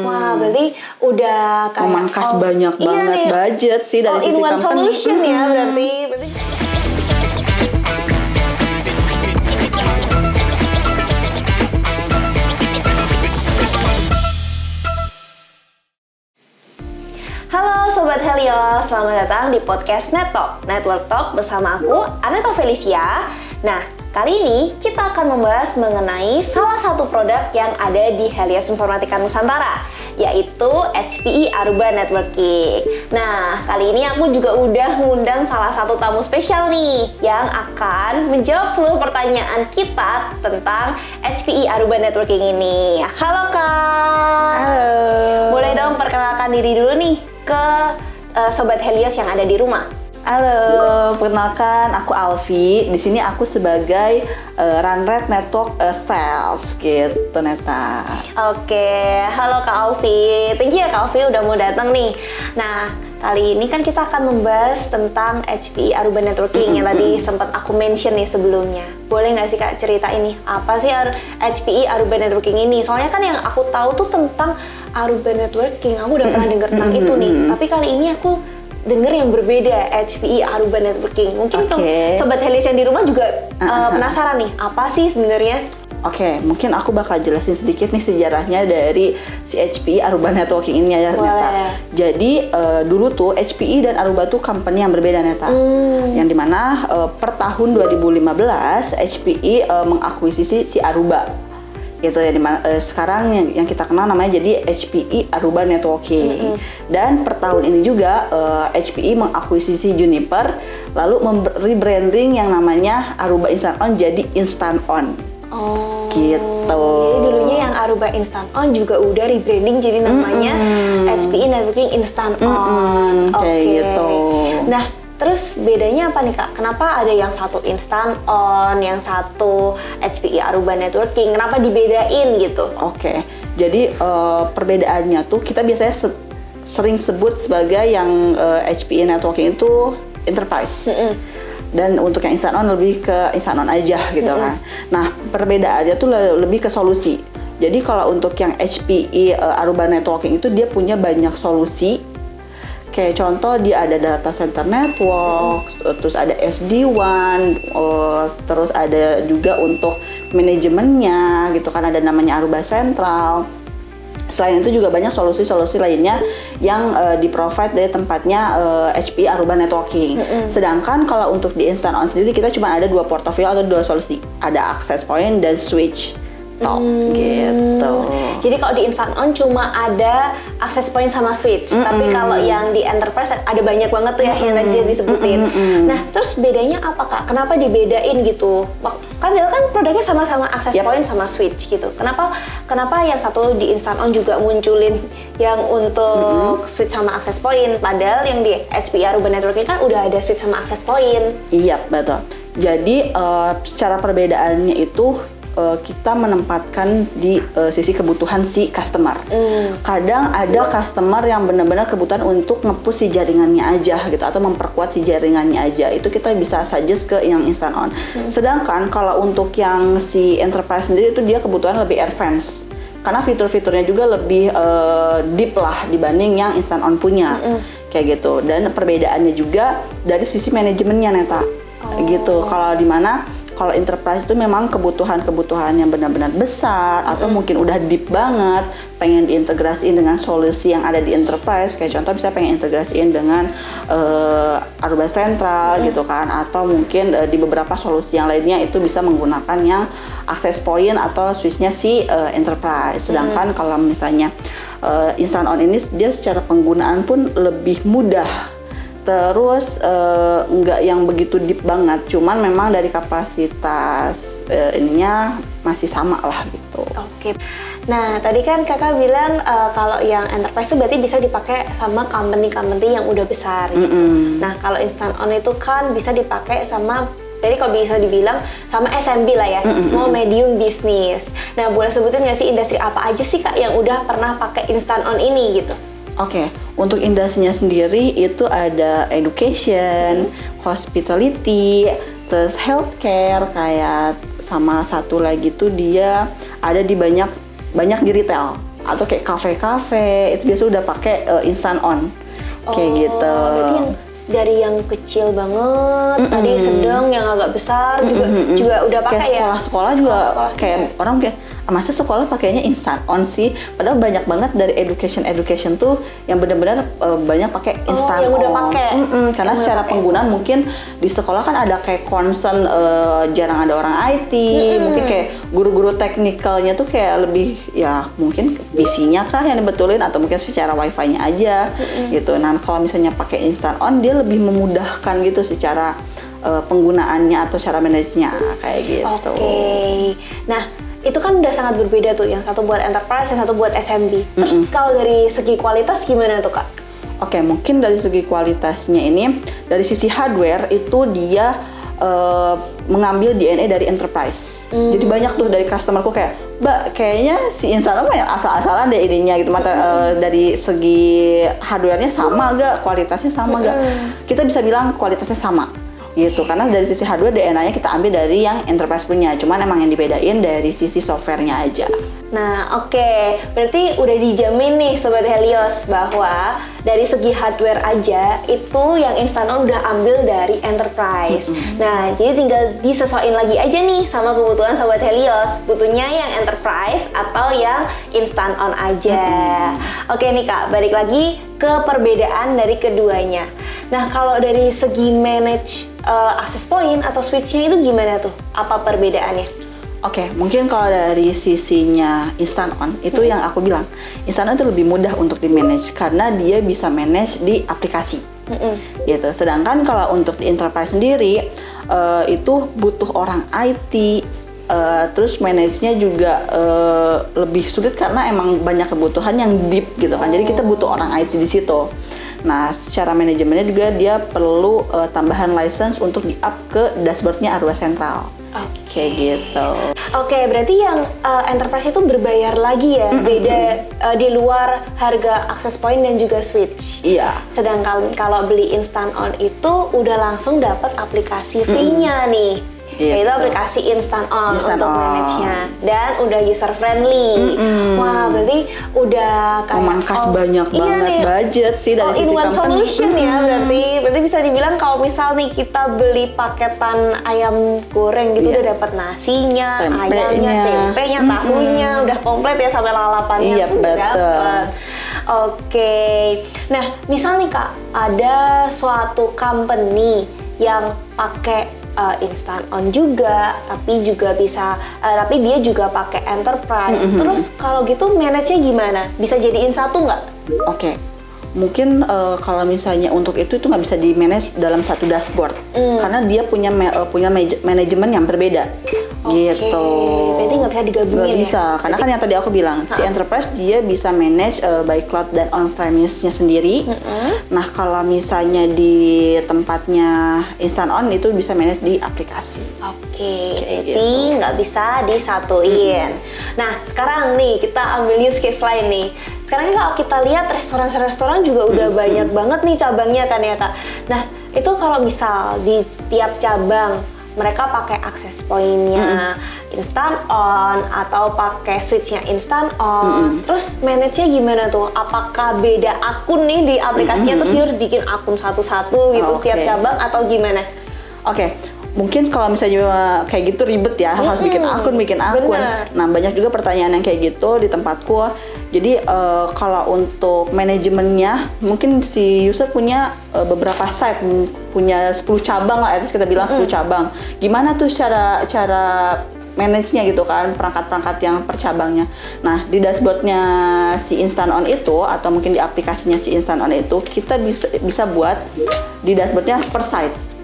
Wah, berarti udah kayak memangkas banyak banget budget sih dari sisi in-one company. solution ya berarti. Halo Sobat Helios, selamat datang di podcast Network Talk bersama aku, Aneta Felicia. Nah, kali ini kita akan membahas mengenai salah satu produk yang ada di Helios Informatika Nusantara, yaitu HPE Aruba Networking. Nah, kali ini aku juga udah ngundang salah satu tamu spesial nih, yang akan menjawab seluruh pertanyaan kita tentang HPE Aruba Networking ini. Halo Kak! Halo! Boleh dong perkenalkan diri dulu nih ke Sobat Helios yang ada di rumah. Halo, perkenalkan aku Alfi. Di sini aku sebagai Runrate Network Sales gitu, Neta. Oke, halo Kak Alfi. Thank you ya Kak Alfi udah mau datang nih. Nah, kali ini kan kita akan membahas tentang HPE Aruba Networking yang tadi sempat aku mention nih sebelumnya. Boleh nggak sih Kak cerita ini? Apa sih HPE Aruba Networking ini? Soalnya kan yang aku tahu tuh tentang Aruba Networking. Aku udah pernah denger tentang itu nih. Tapi kali ini aku denger yang berbeda, HPE Aruba Networking. Mungkin Sobat Helios yang di rumah juga penasaran nih, apa sih sebenarnya? Oke, mungkin aku bakal jelasin sedikit nih sejarahnya dari si HPE Aruba Networking ini ya, Neta. Jadi dulu tuh HPE dan Aruba tuh company yang berbeda, Neta. Yang dimana per tahun 2015 HPE mengakuisisi si Aruba. Gitu ya, dimana sekarang yang kita kenal namanya jadi HPE Aruba Networking. Dan per tahun ini juga HPE mengakuisisi Juniper, lalu memberi branding yang namanya Aruba Instant On jadi Instant On. Oh, gitu. Jadi dulunya yang Aruba Instant On juga udah rebranding jadi namanya HPE Networking Instant On. Kayak gitu. Nah, terus bedanya apa nih Kak? Kenapa ada yang satu Instant On, yang satu HPE Aruba Networking? Kenapa dibedain gitu? Oke, jadi perbedaannya tuh kita biasanya sering sebut sebagai yang HPE Networking itu enterprise. Dan untuk yang Instant On lebih ke Instant On aja gitu kan. Nah, perbedaannya tuh lebih ke solusi. Jadi kalau untuk yang HPE Aruba Networking itu dia punya banyak solusi. Kayak contoh dia ada data center network, terus ada SD-WAN, terus ada juga untuk manajemennya gitu kan, ada namanya Aruba Central. Selain itu juga banyak solusi-solusi lainnya yang di-provide dari tempatnya HPE Aruba Networking. Sedangkan kalau untuk di Instant On sendiri kita cuma ada 2 portofolio atau 2 solusi. Ada access point dan switch top gitu. Jadi kalau di Instant On cuma ada access point sama switch, tapi kalau yang di enterprise ada banyak banget tuh ya yang tadi disebutin. Nah, terus bedanya apa Kak? Kenapa dibedain gitu? Kan produknya sama-sama access point sama switch gitu. Kenapa yang satu di Instant On juga munculin yang untuk switch sama access point, padahal yang di HPE Aruba Networking kan udah ada switch sama access point? Iya, betul. Jadi secara perbedaannya itu kita menempatkan di sisi kebutuhan si customer. Kadang ada customer yang benar-benar kebutuhan untuk nge-push si jaringannya aja gitu, atau memperkuat si jaringannya aja. Itu kita bisa suggest ke yang Instant On. Sedangkan kalau untuk yang si enterprise sendiri itu dia kebutuhan lebih advance. Karena fitur-fiturnya juga lebih deep lah dibanding yang Instant On punya. Kayak gitu. Dan perbedaannya juga dari sisi manajemennya, Neta. Gitu. Kalau enterprise itu memang kebutuhan yang benar-benar besar atau mungkin udah deep banget, pengen diintegrasiin dengan solusi yang ada di enterprise. Kayak contoh bisa pengen integrasiin dengan Aruba Central gitu kan, atau mungkin di beberapa solusi yang lainnya itu bisa menggunakan yang access point atau switchnya si enterprise. Sedangkan kalau misalnya Instant On ini dia secara penggunaan pun lebih mudah. Terus nggak yang begitu deep banget, cuman memang dari kapasitas ininya masih sama lah gitu. Oke. Nah, tadi kan kakak bilang kalau yang enterprise itu berarti bisa dipakai sama company-company yang udah besar gitu. Nah, kalau Instant On itu kan bisa dipakai sama, jadi kalau bisa dibilang sama SMB lah ya, small medium business. Nah, boleh sebutin nggak sih industri apa aja sih Kak yang udah pernah pakai Instant On ini gitu? Oke, untuk industrinya sendiri itu ada education, hospitality, terus healthcare, kayak sama satu lagi tuh dia ada di banyak di retail. atau kayak kafe-kafe itu biasa udah pakai instant on kayak gitu. Berarti yang dari yang kecil banget, tadi sedang, yang agak besar juga udah pakai kayak ya. Sekolah-sekolah juga kayak juga. orang kayak masa sekolah pakainya instant on sih, padahal banyak banget dari education tuh yang benar-benar banyak pakai instant yang on. udah pakai. Karena Yang secara udah penggunaan mungkin di sekolah kan ada kayak concern jarang ada orang IT, mungkin kayak guru-guru teknikalnya tuh kayak lebih ya mungkin PC-nya kah yang dibetulin atau mungkin secara wifi-nya aja gitu. Nah kalau misalnya pakai instant on dia lebih memudahkan gitu secara penggunaannya atau cara manajenya kayak gitu. Oke. Nah, itu kan udah sangat berbeda tuh, yang satu buat enterprise, yang satu buat SMB. Terus kalau dari segi kualitas gimana tuh Kak? Oke, mungkin dari segi kualitasnya ini, dari sisi hardware itu dia mengambil DNA dari enterprise. Jadi banyak tuh dari customerku kayak, Mbak, kayaknya si Instant ya asal-asalan deh idenya gitu. Dari segi hardware-nya sama gak? Kualitasnya sama gak? Kita bisa bilang kualitasnya sama. Gitu, karena dari sisi hardware DNA-nya kita ambil dari yang enterprise punya, cuman emang yang dibedain dari sisi software-nya aja. Nah, oke. Berarti udah dijamin nih Sobat Helios bahwa dari segi hardware aja itu yang instant on udah ambil dari enterprise. Nah, jadi tinggal disesuaiin lagi aja nih sama kebutuhan Sobat Helios. Butuhnya yang enterprise atau yang instant on aja. Oke nih Kak, balik lagi ke perbedaan dari keduanya. Nah, kalau dari segi manage access point atau switch-nya itu gimana tuh? Apa perbedaannya? Oke, mungkin kalau dari sisinya instant on itu yang aku bilang, instant on itu lebih mudah untuk di manage karena dia bisa manage di aplikasi, gitu. Sedangkan kalau untuk di enterprise sendiri itu butuh orang IT, terus manage-nya juga lebih sulit karena emang banyak kebutuhan yang deep gitu kan. Jadi kita butuh orang IT di situ. Nah, secara manajemennya juga dia perlu tambahan license untuk di-up ke dashboard-nya Arua Sentral. Kayak gitu. Oke, berarti yang enterprise itu berbayar lagi ya, beda di luar harga access point dan juga switch. Iya. Sedangkan kalau beli instant on itu udah langsung dapat aplikasi free-nya nih. Yaitu aplikasi instant on untuk manage-nya dan udah user friendly. Wah, berarti udah kayak memangkas banyak banget budget sih dari sisi in-one company. solution ya, berarti bisa dibilang kalau misal nih kita beli paketan ayam goreng gitu udah dapat nasinya, ayamnya, tempenya, tahunya, udah komplit ya sampai lalapannya udah dapet. Oke. Nah, misal nih Kak, ada suatu company yang pakai instant on juga, tapi tapi dia juga pakai enterprise. Terus kalau gitu manage-nya gimana? Bisa jadiin satu nggak? Oke. Mungkin kalau misalnya untuk itu nggak bisa di manage dalam satu dashboard karena dia punya manajemen yang berbeda. Gitu. Berarti nggak bisa digabungin. Nggak bisa, karena kan yang tadi aku bilang si enterprise dia bisa manage by cloud dan on premise-nya sendiri. Nah kalau misalnya di tempatnya instant on itu bisa manage di aplikasi. Oke, berarti nggak bisa disatuin. Nah sekarang nih kita ambil use case lain nih. Sekarang kalau kita lihat restoran juga udah banyak banget nih cabangnya kan ya Kak. Nah itu kalau misal di tiap cabang mereka pakai access point-nya instant on atau pakai switch-nya instant on. Terus manage-nya gimana tuh? Apakah beda akun nih di aplikasinya tuh pure bikin akun satu-satu gitu tiap cabang atau gimana? Oke. Mungkin kalau misalnya kayak gitu ribet ya, harus bikin akun. Bener. Nah, banyak juga pertanyaan yang kayak gitu di tempatku. Jadi kalau untuk manajemennya, mungkin si user punya beberapa site, punya 10 cabang lah, at least kita bilang 10 cabang. Gimana tuh cara manage-nya gitu kan, perangkat-perangkat yang per cabangnya. Nah, di dashboard-nya si instant on itu, atau mungkin di aplikasinya si instant on itu, kita bisa buat di dashboard-nya per site.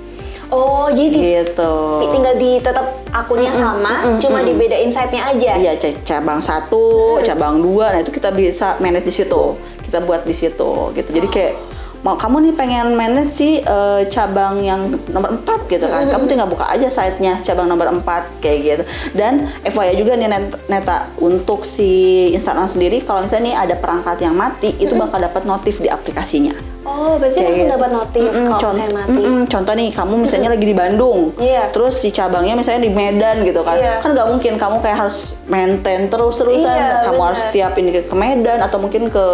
Oh, jadi gitu. Tinggal tetap akunnya sama, cuma dibedain site-nya aja. Iya, cabang 1, cabang 2, nah itu kita bisa manage di situ. Kita buat di situ gitu. Jadi kayak mau kamu nih pengen manage si cabang yang nomor 4 gitu kan. Kamu tinggal buka aja site-nya cabang nomor 4 kayak gitu. Dan FYI juga nih Neta, untuk si instant on sendiri kalau misalnya nih ada perangkat yang mati itu bakal dapat notif di aplikasinya. Oh, berarti Kayak langsung gitu. dapat notif kalau saya mati. Contoh nih, kamu misalnya lagi di Bandung, Iya. terus si cabangnya misalnya di Medan gitu kan, Iya. kan nggak mungkin kamu kayak harus maintain terus-terusan, Iya, kamu bener. harus tiap ini ke Medan atau mungkin ke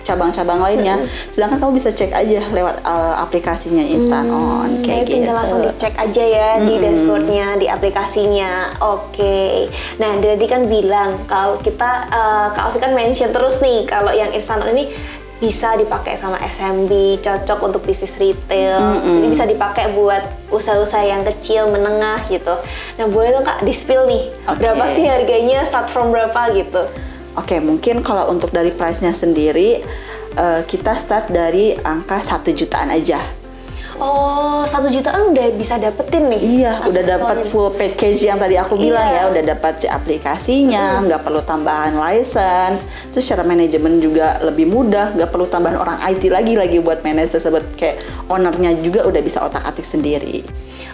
cabang-cabang lainnya. Sedangkan kamu bisa cek aja lewat aplikasinya Instant On kayak Jadi gitu. tinggal langsung dicek aja ya di dashboardnya, di aplikasinya. Oke. Nah, Dedi kan bilang kalau kita, Kak Alfi kan mention terus nih kalau yang Instant On ini bisa dipakai sama SMB, cocok untuk bisnis retail. Jadi bisa dipakai buat usaha-usaha yang kecil, menengah gitu. Nah, boleh dong Kak di-spill nih, Oke. berapa sih harganya, start from berapa gitu? Oke, mungkin kalau untuk dari price-nya sendiri, kita start dari angka 1 jutaan aja. Oh, 1 jutaan udah bisa dapetin nih? Iya, udah akses dapat poin. full package yang tadi aku bilang Iya. ya, udah dapat si aplikasinya, nggak perlu tambahan license, terus secara manajemen juga lebih mudah, nggak perlu tambahan orang IT lagi buat manage tersebut, kayak ownernya juga udah bisa otak-atik sendiri.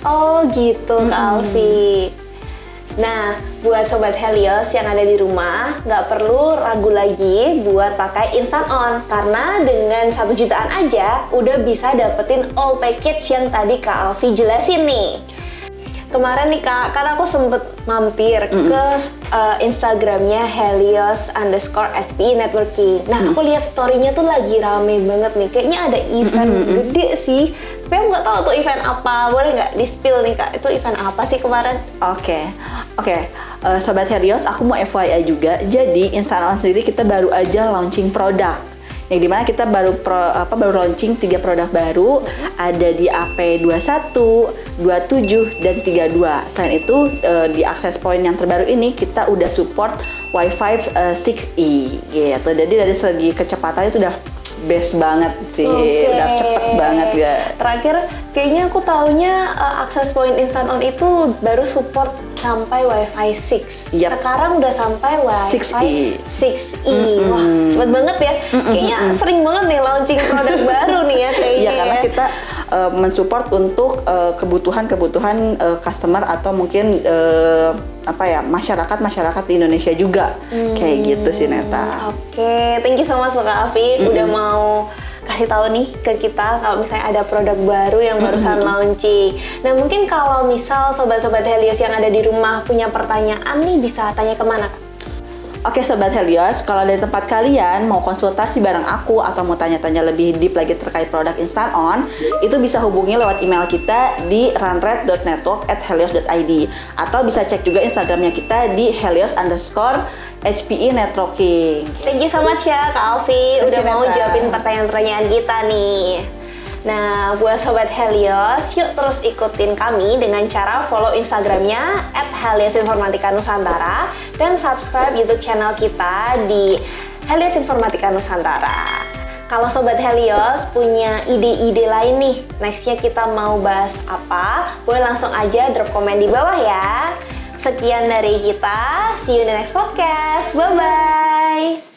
Oh gitu Kak Alfi. Nah, buat Sobat Helios yang ada di rumah, nggak perlu ragu lagi buat pakai Instant On. Karena dengan 1 jutaan aja, udah bisa dapetin all package yang tadi Kak Alfi jelasin nih. Kemarin nih Kak, kan aku sempet mampir ke Instagramnya Helios_HPI Networking. Nah, aku lihat story-nya tuh lagi rame banget nih. Kayaknya ada event gede sih. Tapi aku nggak tahu tuh event apa. Boleh nggak di-spill nih Kak? Itu event apa sih kemarin? Oke. Sobat Helios, aku mau FYI juga. Jadi Instant On sendiri kita baru aja launching produk. Yang dimana kita baru launching 3 produk baru, ada di AP21, 27, dan 32. Selain itu di access point yang terbaru ini kita udah support Wi-Fi 6E gitu. Jadi dari segi kecepatan itu udah best banget sih, udah cepet banget ya. Terakhir, kayaknya aku taunya akses point Instant On itu baru support sampai Wi-Fi 6. Yap. Sekarang udah sampai Wi-Fi 6E. 6E. Wah, cepet banget ya. Kayaknya sering banget nih launching produk baru nih ya kayaknya. Iya, karena ya. kita mensupport untuk kebutuhan customer atau mungkin masyarakat di Indonesia juga kayak gitu sih Neta. Oke, thank you so much Kak Afi udah mau kasih tahu nih ke kita kalau misalnya ada produk baru yang barusan launching. Nah, mungkin kalau misal sobat-sobat Helios yang ada di rumah punya pertanyaan nih, bisa tanya kemana Kak? Oke Sobat Helios, kalau dari tempat kalian mau konsultasi bareng aku atau mau tanya-tanya lebih deep lagi terkait produk Instant On, itu bisa hubungi lewat email kita di runred.network@helios.id atau bisa cek juga Instagramnya kita di helios_HPI Networking. Thank you so much ya Kak Alfi Thank udah you, mau Neta. jawabin pertanyaan-pertanyaan kita nih. Nah, buat Sobat Helios, yuk terus ikutin kami dengan cara follow Instagramnya @heliosinformatika_nusantara dan subscribe YouTube channel kita di Helios Informatika Nusantara. Kalau Sobat Helios punya ide-ide lain nih, nextnya kita mau bahas apa, boleh langsung aja drop komen di bawah ya. Sekian dari kita, see you in the next podcast, bye-bye!